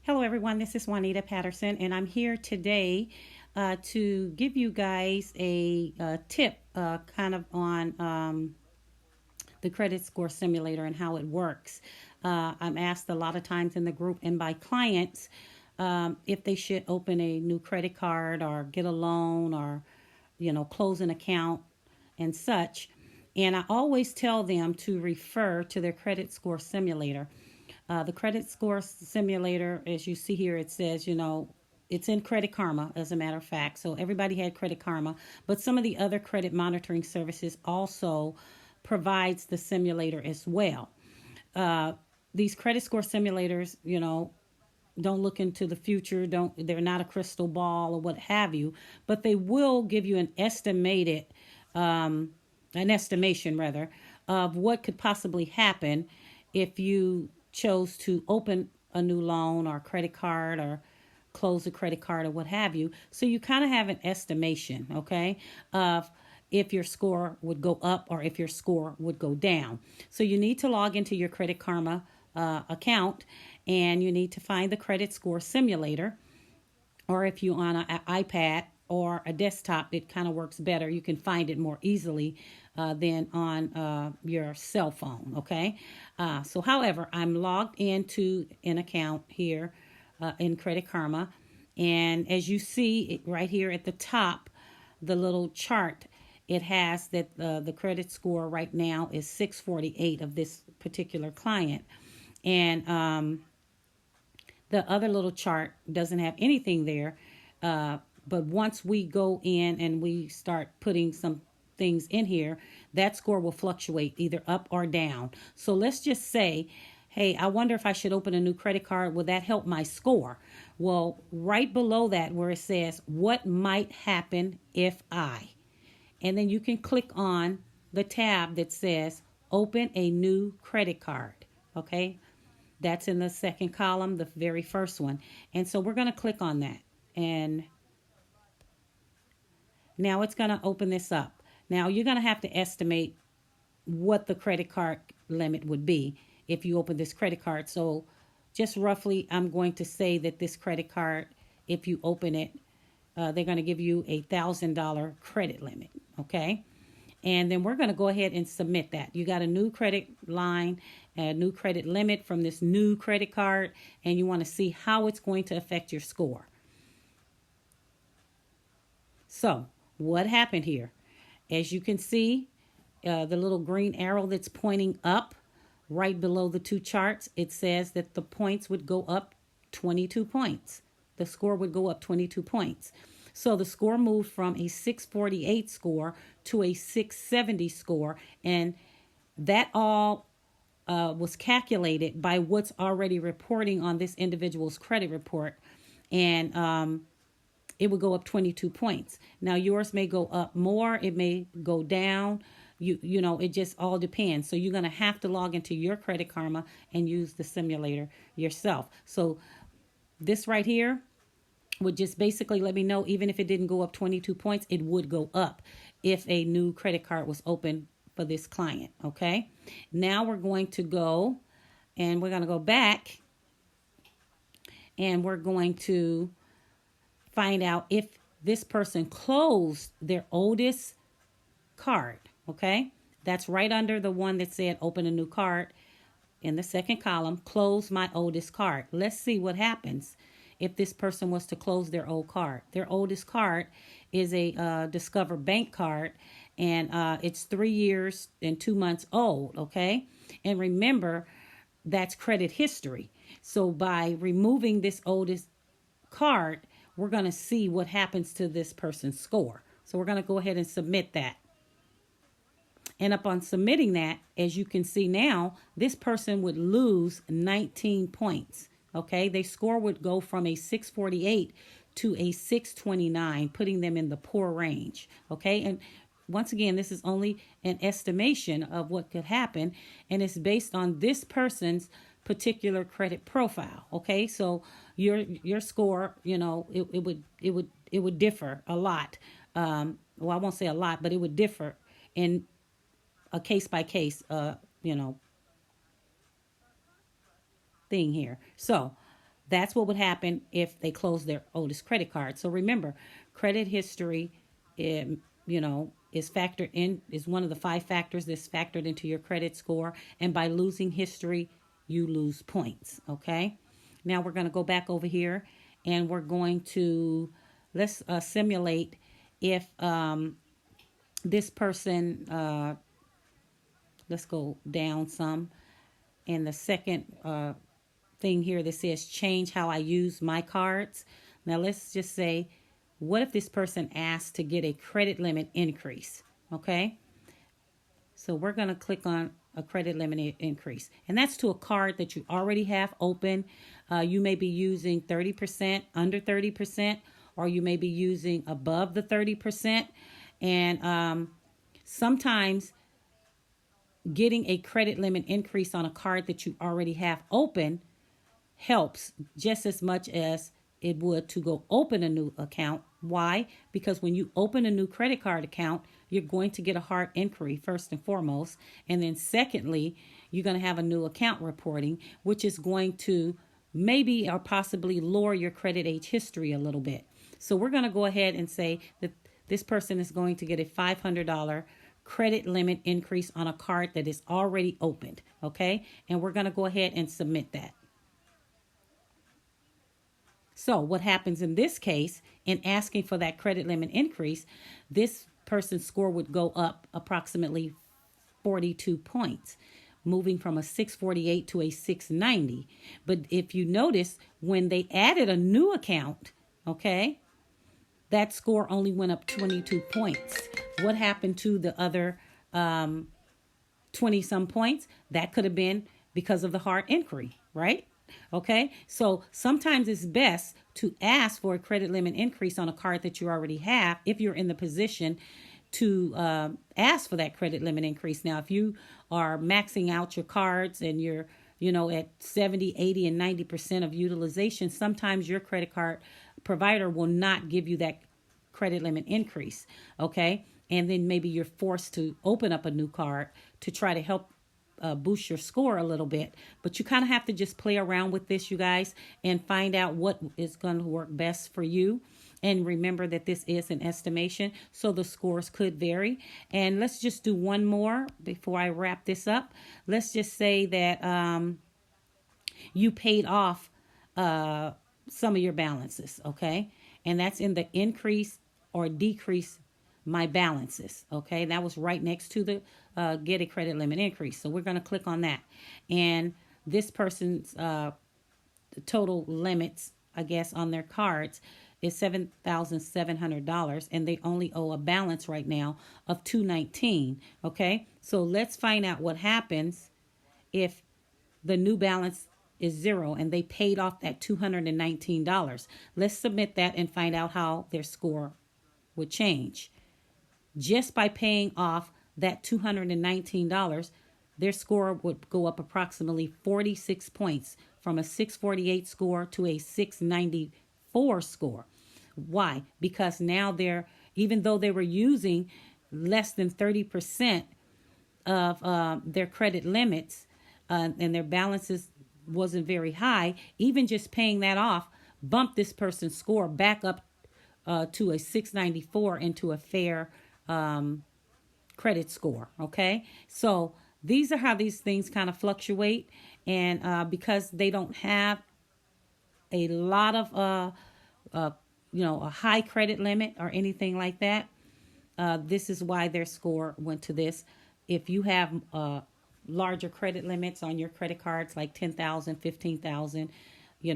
Hello, everyone. This is Juanita Patterson, and I'm here today to give you guys a tip kind of on the credit score simulator and how it works. I'm asked a lot of times in the group and by clients if they should open a new credit card or get a loan or, close an account and such. And I always tell them to refer to their credit score simulator. The credit score simulator, as you see here, it says, it's in Credit Karma, as a matter of fact. So everybody had Credit Karma, but some of the other credit monitoring services also provides the simulator as well. Uh, these credit score simulators, don't look into the future. They're not a crystal ball or what have you, but they will give you an estimation rather, of what could possibly happen if you chose to open a new loan or credit card or close a credit card or what have you. So you kind of have an estimation, okay, of if your score would go up or if your score would go down. So you need to log into your Credit Karma account, and you need to find the credit score simulator, or if you're on an iPad or a desktop, it kind of works better. You can find it more easily than on your cell phone, okay? However, I'm logged into an account here in Credit Karma, and as you see right here at the top, the little chart, it has that the credit score right now is 648 of this particular client. And the other little chart doesn't have anything there. But once we go in and we start putting some things in here, that score will fluctuate either up or down. So let's just say, hey, I wonder if I should open a new credit card. Will that help my score? Well, right below that where it says, what might happen if I? And then you can click on the tab that says, open a new credit card. Okay, that's in the second column, the very first one. And so we're going to click on that. And now it's going to open this up. Now you're going to have to estimate what the credit card limit would be if you open this credit card. So just roughly, I'm going to say that this credit card, if you open it, they're going to give you $1,000 credit limit. Okay. And then we're going to go ahead and submit that. You got a new credit line, a new credit limit from this new credit card, and you want to see how it's going to affect your score. So what happened here? As you can see, the little green arrow that's pointing up right below the two charts, it says that the points would go up 22 points. The score would go up 22 points. So the score moved from a 648 score to a 670 score, and that all was calculated by what's already reporting on this individual's credit report, and it would go up 22 points. Now yours may go up more, it may go down. It just all depends. So you're going to have to log into your Credit Karma and use the simulator yourself. So this right here would just basically let me know, even if it didn't go up 22 points, it would go up if a new credit card was open for this client. Okay. Now we're going to go back, and we're going to find out if this person closed their oldest card. Okay. That's right under the one that said open a new card in the second column, close my oldest card. Let's see what happens if this person was to close their old card. Their oldest card is a Discover Bank card, and it's 3 years and 2 months old, okay? And remember, that's credit history. So by removing this oldest card, we're going to see what happens to this person's score. So we're going to go ahead and submit that. And upon submitting that, as you can see now, this person would lose 19 points. Okay, their score would go from a 648 to a 629, putting them in the poor range. Okay, and once again, this is only an estimation of what could happen, and it's based on this person's particular credit profile. Okay, so your score, it would differ a lot. Well, I won't say a lot, but it would differ in a case by case, thing here. So That's what would happen if they close their oldest credit card. So remember, credit history, is factored in, is one of the 5 factors that's factored into your credit score. And by losing history, you lose points. Okay. Now we're going to go back over here and we're going to, let's simulate if this person, let's go down some. And the second thing here that says change how I use my cards. Now let's just say, what if this person asked to get a credit limit increase? Okay. So we're going to click on a credit limit increase. And that's to a card that you already have open. You may be using 30%, under 30%, or you may be using above the 30%. And sometimes getting a credit limit increase on a card that you already have open helps just as much as it would to go open a new account. Why? Because when you open a new credit card account, you're going to get a hard inquiry first and foremost. And then secondly, you're going to have a new account reporting, which is going to maybe or possibly lower your credit age history a little bit. So we're going to go ahead and say that this person is going to get a $500 credit limit increase on a card that is already opened. Okay. And we're going to go ahead and submit that. So what happens in this case, in asking for that credit limit increase, this person's score would go up approximately 42 points, moving from a 648 to a 690. But if you notice, when they added a new account, okay, that score only went up 22 points. What happened to the other 20 some points? That could have been because of the hard inquiry, right? Okay, so sometimes it's best to ask for a credit limit increase on a card that you already have if you're in the position to ask for that credit limit increase. Now, if you are maxing out your cards and you're, at 70, 80, and 90% of utilization, sometimes your credit card provider will not give you that credit limit increase. Okay, and then maybe you're forced to open up a new card to try to help boost your score a little bit. But you kind of have to just play around with this, you guys, and find out what is going to work best for you. And remember that this is an estimation, so the scores could vary. And let's just do one more before I wrap this up. Let's just say that you paid off some of your balances, okay? And that's in the increase or decrease my balances. Okay, that was right next to the get a credit limit increase. So we're going to click on that. And this person's total limits, I guess, on their cards is $7,700, and they only owe a balance right now of $219. Okay, so let's find out what happens if the new balance is 0 and they paid off that $219. Let's submit that and find out how their score would change. Just by paying off that $219, their score would go up approximately 46 points, from a 648 score to a 694 score. Why? Because now even though they were using less than 30% of their credit limits and their balances wasn't very high, even just paying that off bumped this person's score back up to a 694 into a fair credit score. Okay, so these are how these things kind of fluctuate, and because they don't have a lot of a high credit limit or anything like that, this is why their score went to this. If you have larger credit limits on your credit cards, like 10,000, 15,000,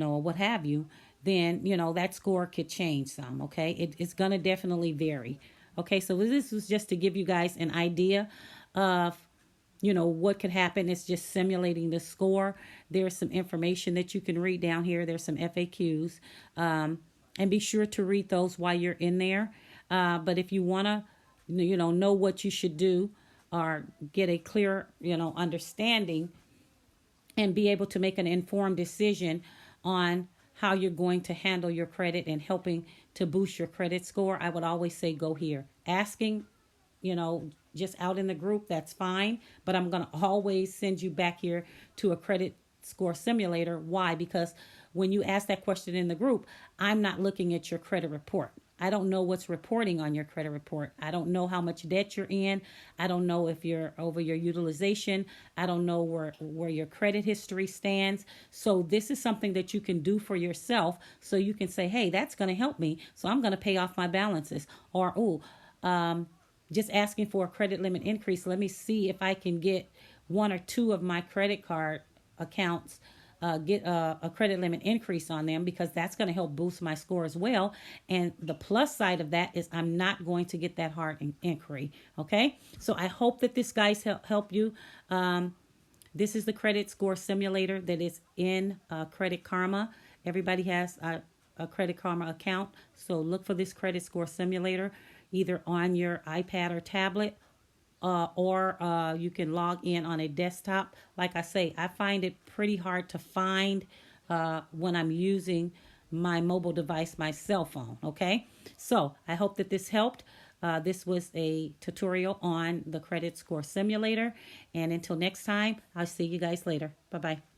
or what have you, then that score could change some. Okay, it's gonna definitely vary. Okay, so this was just to give you guys an idea of, what could happen. It's just simulating the score. There's some information that you can read down here. There's some FAQs. And be sure to read those while you're in there. But if you want to, know what you should do or get a clear, understanding and be able to make an informed decision on how you're going to handle your credit and helping to boost your credit score, I would always say go here. Asking, just out in the group, that's fine. But I'm going to always send you back here to a credit score simulator. Why? Because when you ask that question in the group, I'm not looking at your credit report. I don't know what's reporting on your credit report. I don't know how much debt you're in. I don't know if you're over your utilization. I don't know where your credit history stands. So this is something that you can do for yourself, so you can say, hey, that's going to help me. So I'm going to pay off my balances. Or, just asking for a credit limit increase. Let me see if I can get one or two of my credit card accounts, get a credit limit increase on them, because that's going to help boost my score as well. And the plus side of that is I'm not going to get that hard inquiry. Okay, so I hope that this guys help you. This is the credit score simulator that is in Credit Karma. Everybody has a Credit Karma account, so look for this credit score simulator either on your iPad or tablet, or you can log in on a desktop. Like I say, I find it pretty hard to find when I'm using my mobile device, my cell phone. Okay, so I hope that this helped. This was a tutorial on the credit score simulator, and until next time, I'll see you guys later. Bye-bye.